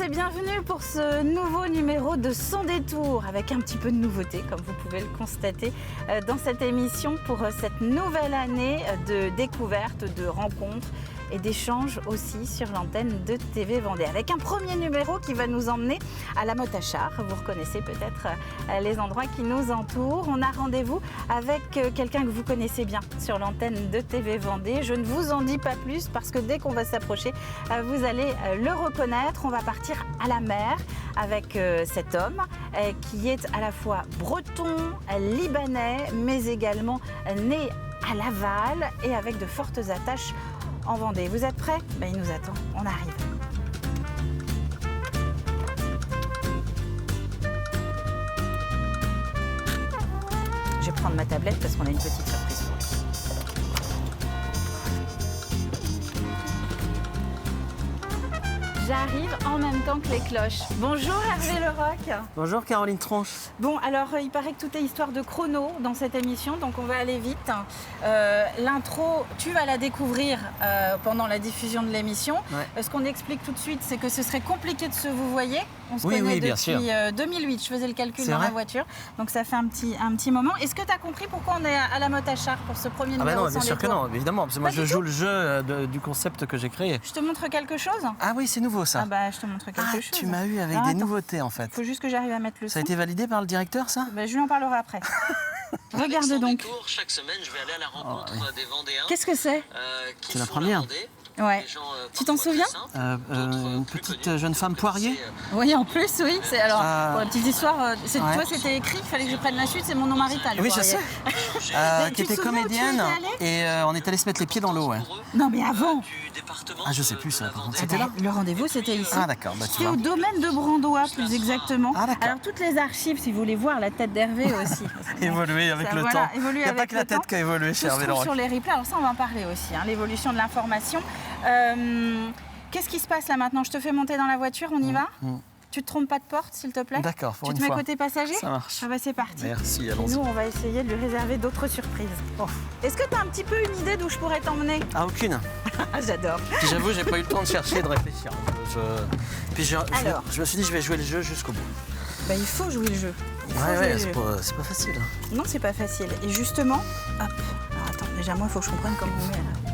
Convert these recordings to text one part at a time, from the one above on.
et bienvenue pour ce nouveau numéro de Sans détour avec un petit peu de nouveauté comme vous pouvez le constater dans cette émission pour cette nouvelle année de découvertes, de rencontres et d'échanges aussi sur l'antenne de TV Vendée avec un premier numéro qui va nous emmener à la Motte-à-Char. Vous reconnaissez peut-être les endroits qui nous entourent. On a rendez-vous avec quelqu'un que vous connaissez bien sur l'antenne de TV Vendée. Je ne vous en dis pas plus parce que dès qu'on va s'approcher, vous allez le reconnaître. On va partir à la mer avec cet homme qui est à la fois breton, libanais, mais également né à Laval et avec de fortes attaches en Vendée. Vous êtes prêts? Il nous attend, on arrive. Je vais prendre ma tablette parce qu'on a une petite surprise pour lui. J'arrive en même temps que les cloches. Bonjour Hervé Leroc. Bonjour Caroline Tronche. Bon, alors il paraît que tout est histoire de chrono dans cette émission, donc on va aller vite. L'intro, tu vas la découvrir pendant la diffusion de l'émission. Ouais. Ce qu'on explique tout de suite, c'est que ce serait compliqué de se vous voyer. On se Oui, connaît oui, bien depuis sûr. 2008, je faisais le calcul C'est dans vrai la voiture, donc ça fait un petit moment. Est-ce que tu as compris pourquoi on est à la Motte-à-Char pour ce premier Ah numéro non, de Sans bien sûr que détour? non, évidemment, parce que moi Pas je du joue tout. le jeu du concept que j'ai créé. Je te montre quelque chose? Ah oui, c'est nouveau ça. Ah bah je te montre quelque chose. Tu m'as eu avec Ah, des attends. nouveautés en fait. Faut juste que j'arrive à mettre le Ça a son. été validé par le directeur ça? Bah, je lui en parlerai après. Regarde Avec Sans donc. détour, chaque semaine, je vais aller à la rencontre des Vendéens. Qu'est-ce que c'est? Qui C'est la font première. Vendée. Ouais. Des gens, Tu t'en parfois souviens? très simples, d'autres, Une plus petite connus. jeune femme poirier. Oui, en plus, oui. C'est alors pour la petite histoire. ouais. Toi, c'était écrit. Il fallait que je prenne la suite. C'est mon nom marital. Oui, je Poirier. sais. Mais Qui tu te était souviens où tu comédienne étais allé et on est allé se mettre les pieds dans l'eau. Ouais. Non, mais avant. Du département Ah, je sais de plus ça, la par contre. Vendée. C'était là? Le rendez-vous, c'était ici. Ah d'accord, bah tu C'était vois. au domaine de Brandois, plus exactement. Ah, d'accord. Alors toutes les archives, si vous voulez voir la tête d'Hervé aussi. Évoluer avec Ça, le voilà, temps. évoluer Il n'y a avec pas que la le tête temps. qui a évolué Tout chez se Hervé trouve Leroy. sur les replays. Alors ça, on va en parler aussi. L'évolution de l'information. Qu'est-ce qui se passe là maintenant? Je te fais monter dans la voiture. On y va? Tu te trompes pas de porte, s'il te plaît? D'accord, pour Tu une te mets fois. côté passager? Ça marche. Ah bah c'est parti. Merci, Et allons-y. nous, on va essayer de lui réserver d'autres surprises. Oh. Est-ce que tu as un petit peu une idée d'où je pourrais t'emmener? Ah aucune. Ah, j'adore. Puis j'avoue, j'ai pas eu le temps de chercher et de réfléchir. Alors. Je me suis dit, je vais jouer le jeu jusqu'au bout. Bah, il faut jouer le jeu. Il faut jouer Ouais, le c'est jeu. pas facile. Non, c'est pas facile. Et justement, hop. Alors attends, déjà moi, il faut que je comprenne comment on met là.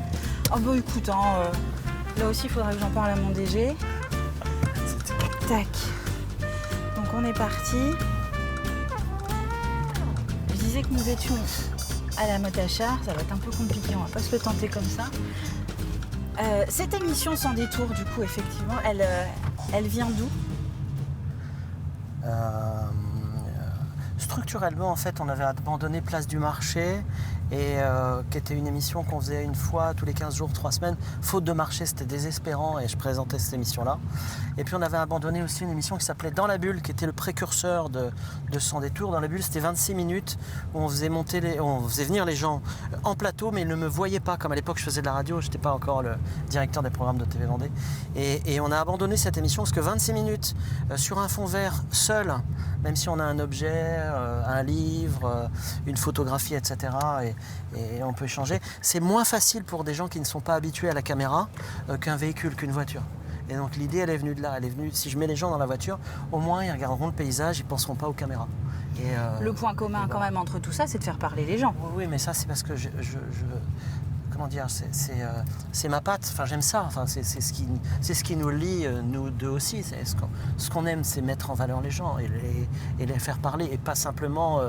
Oh bah écoute, là aussi, il faudra que j'en parle à mon DG. Tac. Donc on est parti. Je disais que nous étions à la Motte-à-Char. Ça va être un peu compliqué, on va pas se le tenter comme ça. Cette émission Sans détour, du coup, effectivement, elle vient d'où? Structurellement, en fait, on avait abandonné Place du Marché, et qui était une émission qu'on faisait une fois tous les 15 jours, 3 semaines. Faute de marché, c'était désespérant et je présentais cette émission-là. Et puis on avait abandonné aussi une émission qui s'appelait Dans la Bulle, qui était le précurseur de Sans détour. Dans la Bulle, c'était 26 minutes où on faisait venir les gens en plateau, mais ils ne me voyaient pas. Comme à l'époque, je faisais de la radio, je n'étais pas encore le directeur des programmes de TV Vendée. Et on a abandonné cette émission parce que 26 minutes sur un fond vert seul, même si on a un objet, un livre, une photographie, etc. Et on peut échanger. C'est moins facile pour des gens qui ne sont pas habitués à la caméra qu'un véhicule, qu'une voiture. Et donc l'idée, elle est venue de là. Elle est venue, si je mets les gens dans la voiture, au moins ils regarderont le paysage, ils ne penseront pas aux caméras. Le point commun quand même entre tout ça, c'est de faire parler les gens. Oui, mais ça c'est parce que comment dire, c'est ma patte. Enfin, j'aime ça. Enfin, c'est ce qui nous lie, nous deux aussi. Ce qu'on aime, c'est mettre en valeur les gens et les faire parler, et pas simplement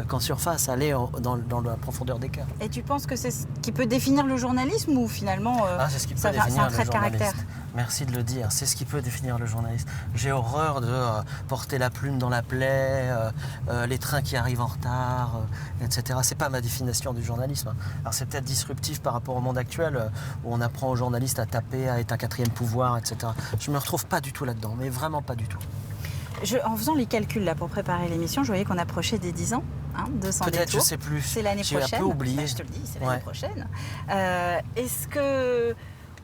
qu'en surface, aller dans la profondeur des cœurs. Et tu penses que c'est ce qui peut définir le journalisme ou finalement C'est ce qui peut c'est définir un le trait de journaliste. caractère? Merci de le dire, c'est ce qui peut définir le journaliste. J'ai horreur de porter la plume dans la plaie, les trains qui arrivent en retard, etc. C'est pas ma définition du journalisme. Alors c'est peut-être disruptif par rapport au monde actuel, où on apprend aux journalistes à taper, à être un quatrième pouvoir, etc. Je me retrouve pas du tout là-dedans, mais vraiment pas du tout. En faisant les calculs là pour préparer l'émission, je voyais qu'on approchait des 10 ans de Sans Peut-être, détour. je sais plus. C'est l'année J'ai prochaine. un peu oublié. Bah, je te le dis, c'est l'année Ouais. prochaine. Est-ce que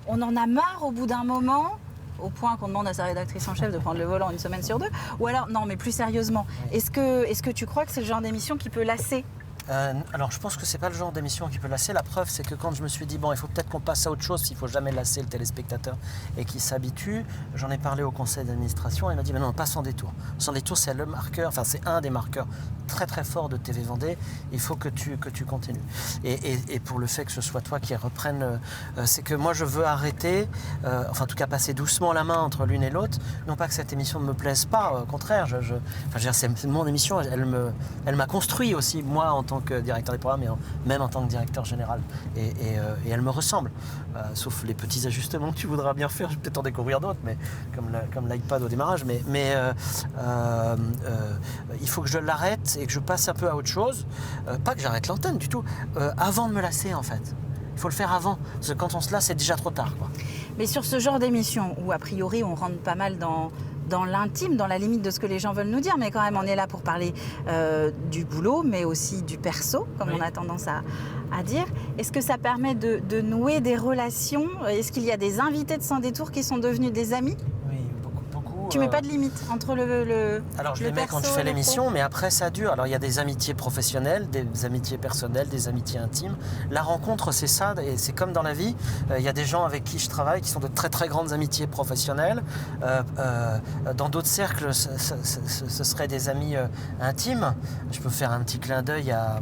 on en a marre au bout d'un moment, au point qu'on demande à sa rédactrice en chef de prendre le volant une semaine sur deux? Ou alors, non, mais plus sérieusement, est-ce que tu crois que c'est le genre d'émission qui peut lasser Alors je pense que c'est pas le genre d'émission qui peut lasser. La preuve, c'est que quand je me suis dit bon, il faut peut-être qu'on passe à autre chose, s'il faut jamais lasser le téléspectateur et qu'il s'habitue, j'en ai parlé au conseil d'administration et il m'a dit mais non, pas Sans Détour. Sans Détour, c'est le marqueur, enfin c'est un des marqueurs très très forts de TV Vendée. Il faut que tu continues. Et pour le fait que ce soit toi qui reprenne, c'est que moi je veux arrêter, enfin en tout cas passer doucement la main entre l'une et l'autre. Non pas que cette émission ne me plaise pas, au contraire, enfin, je veux dire, c'est mon émission, elle m'a construit aussi moi en tant que directeur des programmes et même en tant que directeur général. Et elle me ressemble, sauf les petits ajustements que tu voudras bien faire. Je vais peut-être en découvrir d'autres, mais comme l'iPad au démarrage. Mais il faut que je l'arrête et que je passe un peu à autre chose. Pas que j'arrête l'antenne du tout, avant de me lasser en fait. Il faut le faire avant, parce que quand on se lasse, c'est déjà trop tard, quoi. Mais sur ce genre d'émission, où a priori on rentre pas mal dans l'intime, dans la limite de ce que les gens veulent nous dire, mais quand même on est là pour parler du boulot, mais aussi du perso, comme on a tendance à dire. Est-ce que ça permet de nouer des relations? Est-ce qu'il y a des invités de Sans Détour qui sont devenus des amis? Oui, beaucoup. Tu mets pas de limite entre le Alors je le les mets quand je fais l'émission, mais après ça dure. Alors il y a des amitiés professionnelles, des amitiés personnelles, des amitiés intimes. La rencontre, c'est ça, et c'est comme dans la vie. Il y a des gens avec qui je travaille qui sont de très très grandes amitiés professionnelles. Dans d'autres cercles, ce seraient des amis intimes. Je peux faire un petit clin d'œil à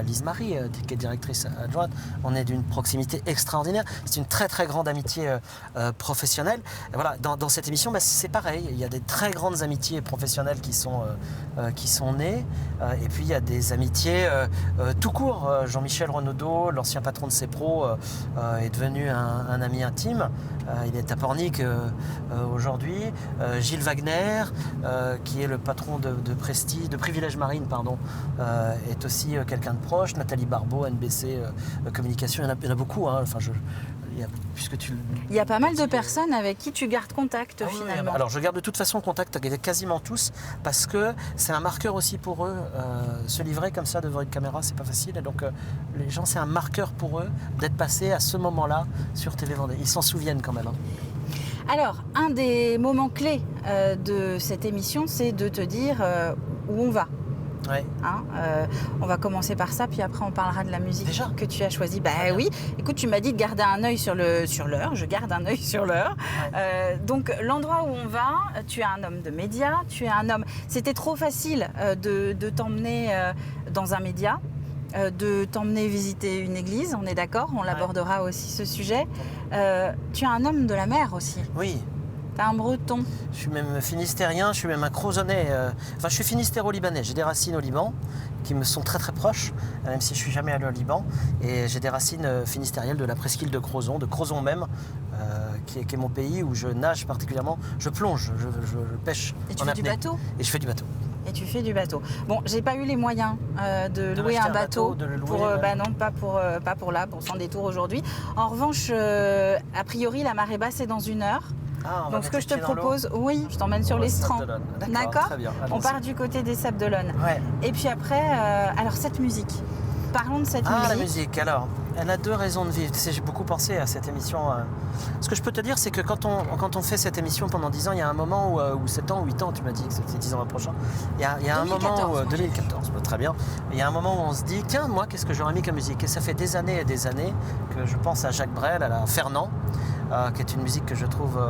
Lise-Marie, qui est directrice adjointe. On est d'une proximité extraordinaire. C'est une très très grande amitié professionnelle. Et voilà, dans cette émission, c'est pareil. Il y a des très grandes amitiés professionnelles qui sont nées. Et puis il y a des amitiés tout court. Jean-Michel Renaudot, l'ancien patron de CEPRO, est devenu un ami intime. Il est à Pornic aujourd'hui. Gilles Wagner, qui est le patron de Prestige, de Privilège Marine, pardon, est aussi quelqu'un de proche. Nathalie Barbeau, NBC Communication, il y en a beaucoup. Hein. Enfin, il y a pas mal de personnes avec qui tu gardes contact finalement. Alors je garde de toute façon contact avec quasiment tous parce que c'est un marqueur aussi pour eux. Se livrer comme ça devant une caméra, c'est pas facile. Et donc les gens, c'est un marqueur pour eux d'être passés à ce moment-là sur TV Vendée. Ils s'en souviennent quand même. Hein. Alors, un des moments clés de cette émission, c'est de te dire où on va. Ouais. Hein, on va commencer par ça, puis après on parlera de la musique déjà que tu as choisie. Bah oui, écoute, tu m'as dit de garder un œil sur l'heure, je garde un œil sur l'heure. Ouais. Donc l'endroit où on va, tu es un homme de médias, tu es un homme... C'était trop facile de t'emmener dans un média, de t'emmener visiter une église, on est d'accord, on l'abordera aussi ce sujet. Tu es un homme de la mer aussi. Oui. T'es un breton. Je suis même finistérien, je suis même un crozonnais. Enfin, je suis finistéro-libanais. J'ai des racines au Liban qui me sont très très proches, même si je suis jamais allé au Liban. Et j'ai des racines finistérielles de la presqu'île de Crozon même, qui est mon pays où je nage particulièrement. Je plonge, je pêche. Et tu fais du bateau ? Et je fais du bateau. Et tu fais du bateau. Bon, j'ai pas eu les moyens de louer un bateau. De le louer, pour, non, pas pour Sans Détour aujourd'hui. En revanche, a priori, la marée basse est dans 1 heure. Donc ce que je te propose, oui, je t'emmène sur l'Estran. D'accord. On part du côté des Sables d'Olonne. Ouais. Et puis après, alors cette musique. Parlons de cette musique. Ah, la musique, alors, elle a 2 raisons de vivre. Tu sais, j'ai beaucoup pensé à cette émission. Ce que je peux te dire, c'est que quand on fait cette émission pendant 10 ans, il y a un moment où 7 ans, 8 ans, tu m'as dit que c'était 10 ans prochain. Il y a un moment où, 2014, très bien. Il y a un moment où on se dit, tiens, moi, qu'est-ce que j'aurais mis comme musique ? Et ça fait des années et des années que je pense à Jacques Brel, à la Fernand. Qui est une musique que je trouve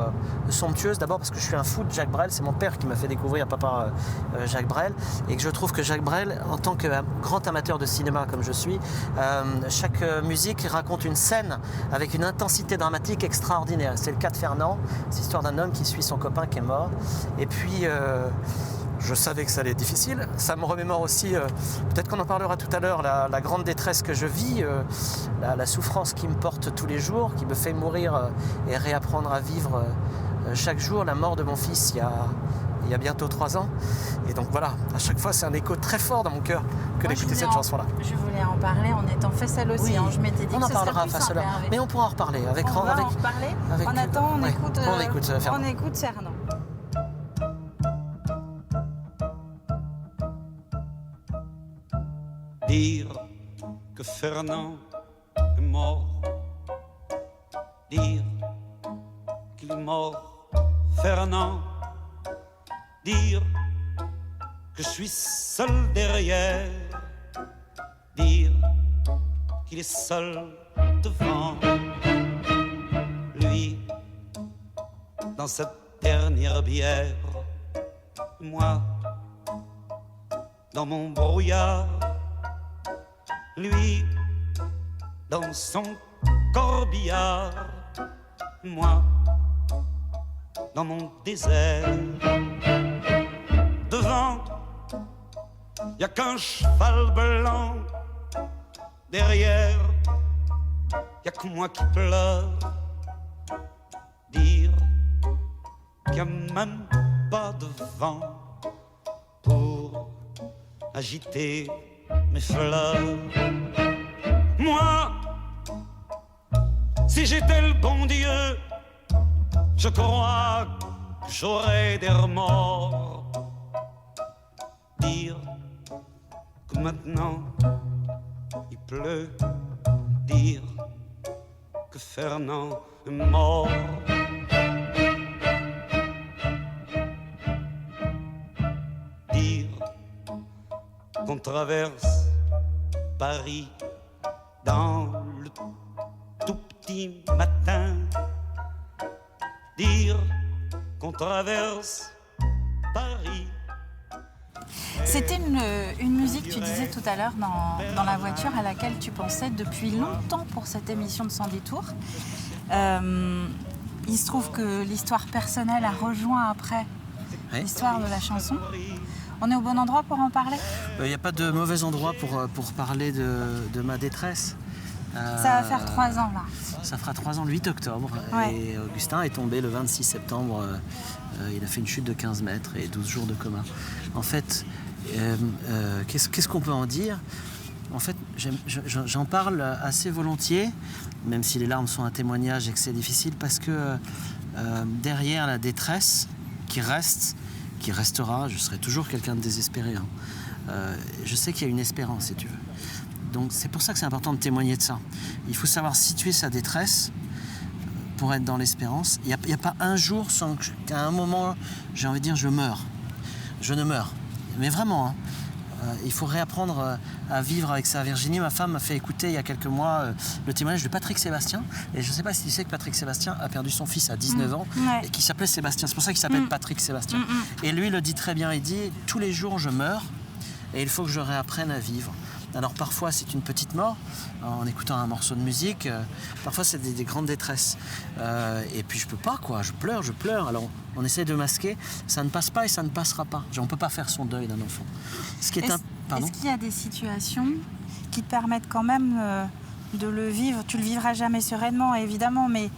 somptueuse, d'abord parce que je suis un fou de Jacques Brel, c'est mon père qui m'a fait découvrir papa Jacques Brel, et que je trouve que Jacques Brel, en tant que grand amateur de cinéma comme je suis, chaque musique raconte une scène avec une intensité dramatique extraordinaire. C'est le cas de Fernand, c'est l'histoire d'un homme qui suit son copain qui est mort, et puis... Je savais que ça allait être difficile. Ça me remémore aussi, peut-être qu'on en parlera tout à l'heure, la grande détresse que je vis, la souffrance qui me porte tous les jours, qui me fait mourir et réapprendre à vivre chaque jour. La mort de mon fils il y a bientôt 3 ans. Et donc voilà, à chaque fois, c'est un écho très fort dans mon cœur que d'écouter cette chanson-là. Je voulais en parler en étant face à l'océan. Oui, je m'étais dit on que en ce parlera serait plus face à l'océan. Mais on pourra en reparler. En reparler. En attendant, on Fernand. On écoute Fernand. Dire que Fernand est mort, dire qu'il est mort, Fernand, dire que je suis seul derrière, dire qu'il est seul devant lui dans cette dernière bière, moi dans mon brouillard, lui dans son corbillard, moi dans mon désert. Devant, y a qu'un cheval blanc. Derrière, y a que moi qui pleure. Dire qu'il y a même pas de vent pour agiter mes fleurs. Moi, si j'étais le bon Dieu, je crois que j'aurais des remords. Dire que maintenant il pleut, dire que Fernand est mort. Dire qu'on traverse Paris dans le tout petit matin. Dire qu'on traverse Paris. C'était une musique, tu disais tout à l'heure, dans la voiture à laquelle tu pensais depuis longtemps pour cette émission de Sans détour. Il se trouve que l'histoire personnelle a rejoint après l'histoire de la chanson. On est au bon endroit pour en parler ? Il n'y a pas de mauvais endroit pour parler de ma détresse. Ça va faire 3 ans là. Ça fera 3 ans le 8 octobre. Ouais. Et Augustin est tombé le 26 septembre. Il a fait une chute de 15 mètres et 12 jours de coma. En fait, qu'est-ce qu'on peut en dire ? En fait, j'en parle assez volontiers, même si les larmes sont un témoignage et que c'est difficile, parce que derrière la détresse qui restera, je serai toujours quelqu'un de désespéré. Je sais qu'il y a une espérance, si tu veux. Donc c'est pour ça que c'est important de témoigner de ça. Il faut savoir situer sa détresse pour être dans l'espérance. Il n'y a pas un jour sans qu'à un moment, j'ai envie de dire, je meurs. Je ne meurs. Mais vraiment, il faut réapprendre à vivre avec ça. Virginie, ma femme, m'a fait écouter il y a quelques mois le témoignage de Patrick Sébastien. Et je ne sais pas si tu sais que Patrick Sébastien a perdu son fils à 19 ans et qui s'appelait Sébastien. C'est pour ça qu'il s'appelle Patrick Sébastien. Et lui, il le dit très bien. Il dit, tous les jours, je meurs et il faut que je réapprenne à vivre. Alors parfois c'est une petite mort, en écoutant un morceau de musique, parfois c'est des grandes détresses. Et puis je peux pas quoi, je pleure. Alors on essaie de masquer, ça ne passe pas et ça ne passera pas. On ne peut pas faire son deuil d'un enfant. Est-ce qu'il y a des situations qui te permettent quand même de le vivre ? Tu le vivras jamais sereinement évidemment, mais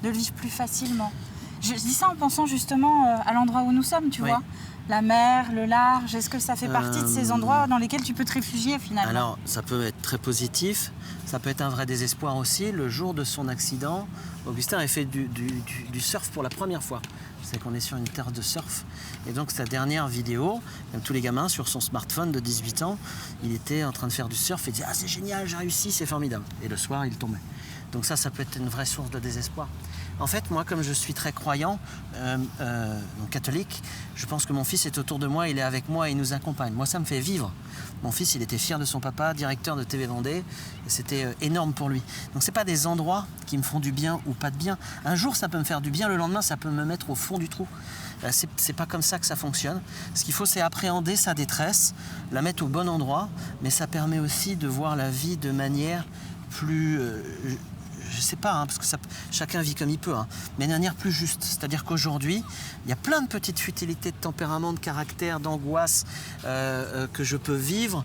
de le vivre plus facilement. Je dis ça en pensant justement à l'endroit où nous sommes, tu vois. La mer, le large, est-ce que ça fait partie de ces endroits dans lesquels tu peux te réfugier finalement ? Alors, ça peut être très positif, ça peut être un vrai désespoir aussi. Le jour de son accident, Augustin avait fait du surf pour la première fois. C'est qu'on est sur une terre de surf. Et donc, sa dernière vidéo, comme tous les gamins, sur son smartphone de 18 ans, il était en train de faire du surf et disait « Ah, c'est génial, j'ai réussi, c'est formidable ». Et le soir, il tombait. Donc ça peut être une vraie source de désespoir. En fait, moi, comme je suis très croyant, catholique, je pense que mon fils est autour de moi, il est avec moi, il nous accompagne. Moi, ça me fait vivre. Mon fils, il était fier de son papa, directeur de TV Vendée, et c'était énorme pour lui. Donc, c'est pas des endroits qui me font du bien ou pas de bien. Un jour, ça peut me faire du bien, le lendemain, ça peut me mettre au fond du trou. C'est pas comme ça que ça fonctionne. Ce qu'il faut, c'est appréhender sa détresse, la mettre au bon endroit, mais ça permet aussi de voir la vie de manière plus... je sais pas, parce que chacun vit comme il peut, mais de manière plus juste. C'est-à-dire qu'aujourd'hui, il y a plein de petites futilités de tempérament, de caractère, d'angoisse que je peux vivre,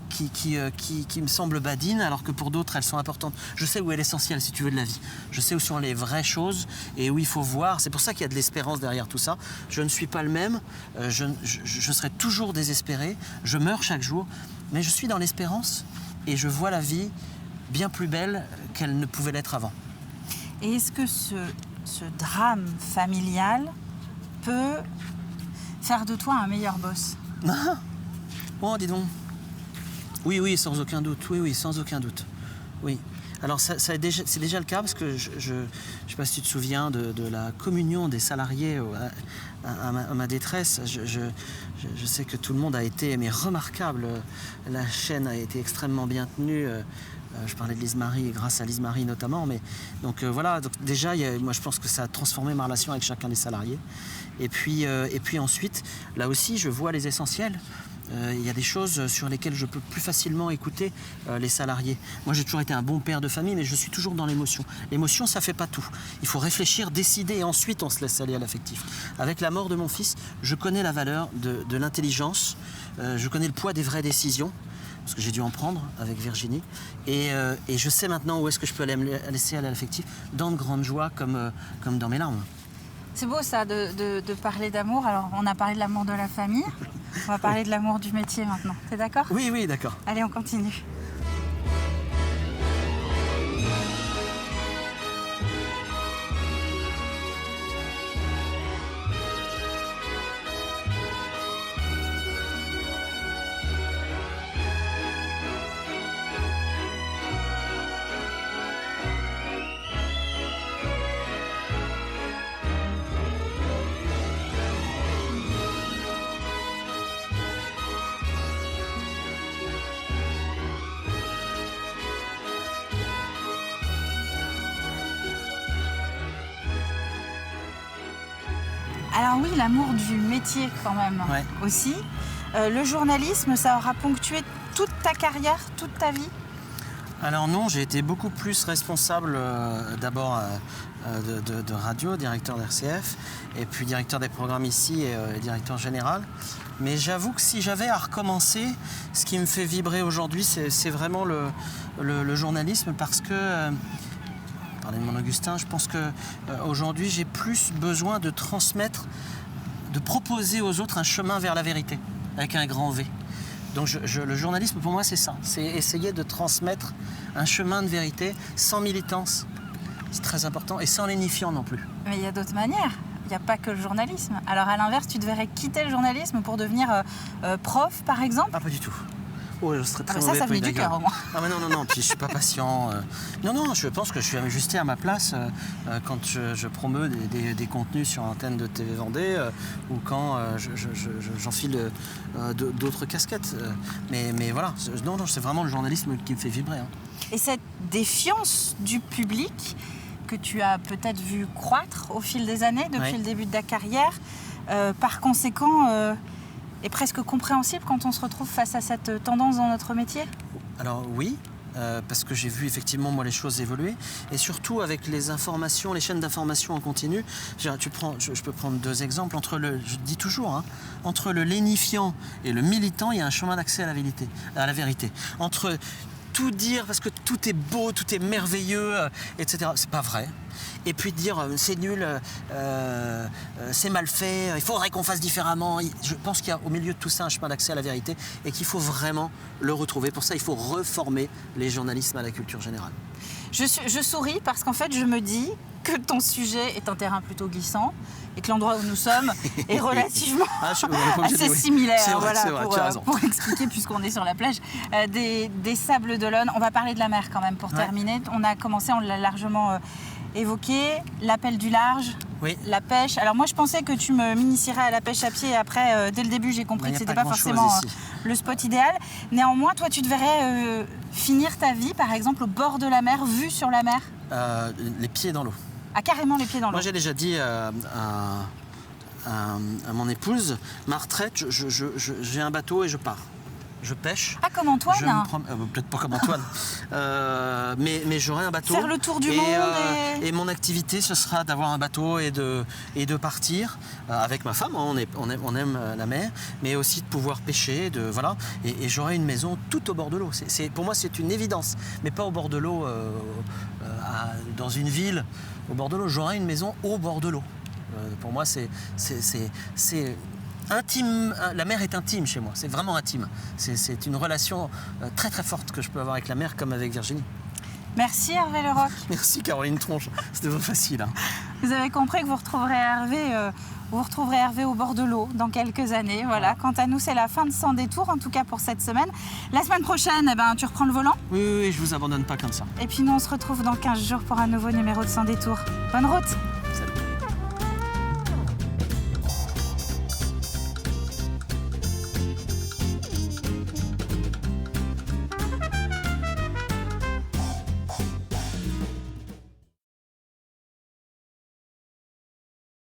qui me semblent badines, alors que pour d'autres, elles sont importantes. Je sais où est l'essentiel, si tu veux, de la vie. Je sais où sont les vraies choses et où il faut voir. C'est pour ça qu'il y a de l'espérance derrière tout ça. Je ne suis pas le même, je serai toujours désespéré, je meurs chaque jour, mais je suis dans l'espérance et je vois la vie bien plus belle qu'elle ne pouvait l'être avant. Et est-ce que ce drame familial peut faire de toi un meilleur boss ? Oh, dis donc. Oui, sans aucun doute. Oui, sans aucun doute. Oui. Alors c'est déjà le cas parce que je ne sais pas si tu te souviens de la communion des salariés à ma détresse. Je sais que tout le monde a été remarquable. La chaîne a été extrêmement bien tenue. Je parlais de Lise Marie et grâce à Lise Marie notamment. Mais donc voilà. Donc déjà, moi je pense que ça a transformé ma relation avec chacun des salariés. Et puis ensuite, là aussi, je vois les essentiels. Il y a des choses sur lesquelles je peux plus facilement écouter les salariés. Moi, j'ai toujours été un bon père de famille, mais je suis toujours dans l'émotion. L'émotion, ça fait pas tout. Il faut réfléchir, décider, et ensuite on se laisse aller à l'affectif. Avec la mort de mon fils, je connais la valeur de l'intelligence, je connais le poids des vraies décisions, parce que j'ai dû en prendre avec Virginie, et je sais maintenant où est-ce que je peux laisser aller à l'affectif, dans de grandes joies comme dans mes larmes. C'est beau ça de parler d'amour. Alors on a parlé de l'amour de la famille, on va parler de l'amour du métier maintenant. T'es d'accord ? Oui, d'accord. Allez, on continue. Alors oui, l'amour du métier quand même aussi. Le journalisme, ça aura ponctué toute ta carrière, toute ta vie ? Alors non, j'ai été beaucoup plus responsable d'abord de radio, directeur d'RCF, et puis directeur des programmes ici et directeur général. Mais j'avoue que si j'avais à recommencer, ce qui me fait vibrer aujourd'hui, c'est vraiment le journalisme, parce que... Parler de mon Augustin, je pense qu'aujourd'hui j'ai plus besoin de transmettre, de proposer aux autres un chemin vers la vérité, avec un grand V. Donc le journalisme pour moi c'est ça, c'est essayer de transmettre un chemin de vérité sans militance, c'est très important, et sans lénifiant non plus. Mais il y a d'autres manières, il n'y a pas que le journalisme. Alors à l'inverse, tu devrais quitter le journalisme pour devenir prof par exemple ? Ah pas du tout. Oh, je serais très ça venait du cœur au moins. Ah mais non, puis je suis pas patient. Non, je pense que je suis ajusté à ma place quand je promeus des contenus sur l'antenne de TV Vendée ou quand j'enfile d'autres casquettes. Mais voilà, non, c'est vraiment le journalisme qui me fait vibrer. Hein. Et cette défiance du public que tu as peut-être vu croître au fil des années, depuis le début de ta carrière, par conséquent... est presque compréhensible quand on se retrouve face à cette tendance dans notre métier ? Alors oui, parce que j'ai vu effectivement moi les choses évoluer, et surtout avec les informations, les chaînes d'information en continu. Je peux prendre deux exemples. Je dis toujours, entre le lénifiant et le militant, il y a un chemin d'accès à la vérité. Entre tout dire parce que tout est beau, tout est merveilleux, etc. C'est pas vrai. Et puis dire c'est nul, c'est mal fait, il faudrait qu'on fasse différemment. Je pense qu'il y a au milieu de tout ça un chemin d'accès à la vérité et qu'il faut vraiment le retrouver. Pour ça, il faut reformer les journalistes à la culture générale. Je souris parce qu'en fait, je me dis que ton sujet est un terrain plutôt glissant et que l'endroit où nous sommes est relativement assez similaire. C'est vrai, tu as raison. Pour expliquer, puisqu'on est sur la plage, des Sables d'Olonne. On va parler de la mer quand même pour terminer. On a commencé, on l'a largement évoqué, l'appel du large, la pêche. Alors moi, je pensais que tu m'initierais à la pêche à pied. Après, dès le début, j'ai compris que ce n'était pas forcément le spot idéal. Néanmoins, toi, tu devrais finir ta vie, par exemple, au bord de la mer, vue sur la mer. Les pieds dans l'eau. Ah, carrément les pieds dans l'eau. Moi, j'ai déjà dit à mon épouse, ma retraite, j'ai un bateau et je pars. Je pêche. Ah, comme Antoine peut-être pas comme Antoine. Mais j'aurai un bateau. Faire le tour du monde. Et mon activité, ce sera d'avoir un bateau et de partir avec ma femme. On aime la mer, mais aussi de pouvoir pêcher. Et j'aurai une maison tout au bord de l'eau. Pour moi, c'est une évidence. Mais pas au bord de l'eau, dans une ville au bord de l'eau. J'aurai une maison au bord de l'eau. Pour moi, c'est intime. La mer est intime chez moi, c'est vraiment intime. C'est une relation très très forte que je peux avoir avec la mer comme avec Virginie. Merci Hervé Leroc. Merci Caroline Tronche, c'était pas facile. Vous avez compris que vous retrouverez Hervé Vous retrouverez Hervé au bord de l'eau dans quelques années. Voilà. Quant à nous, c'est la fin de Sans Détour, en tout cas pour cette semaine. La semaine prochaine, tu reprends le volant. Oui, je vous abandonne pas comme ça. Et puis nous, on se retrouve dans 15 jours pour un nouveau numéro de Sans Détour. Bonne route!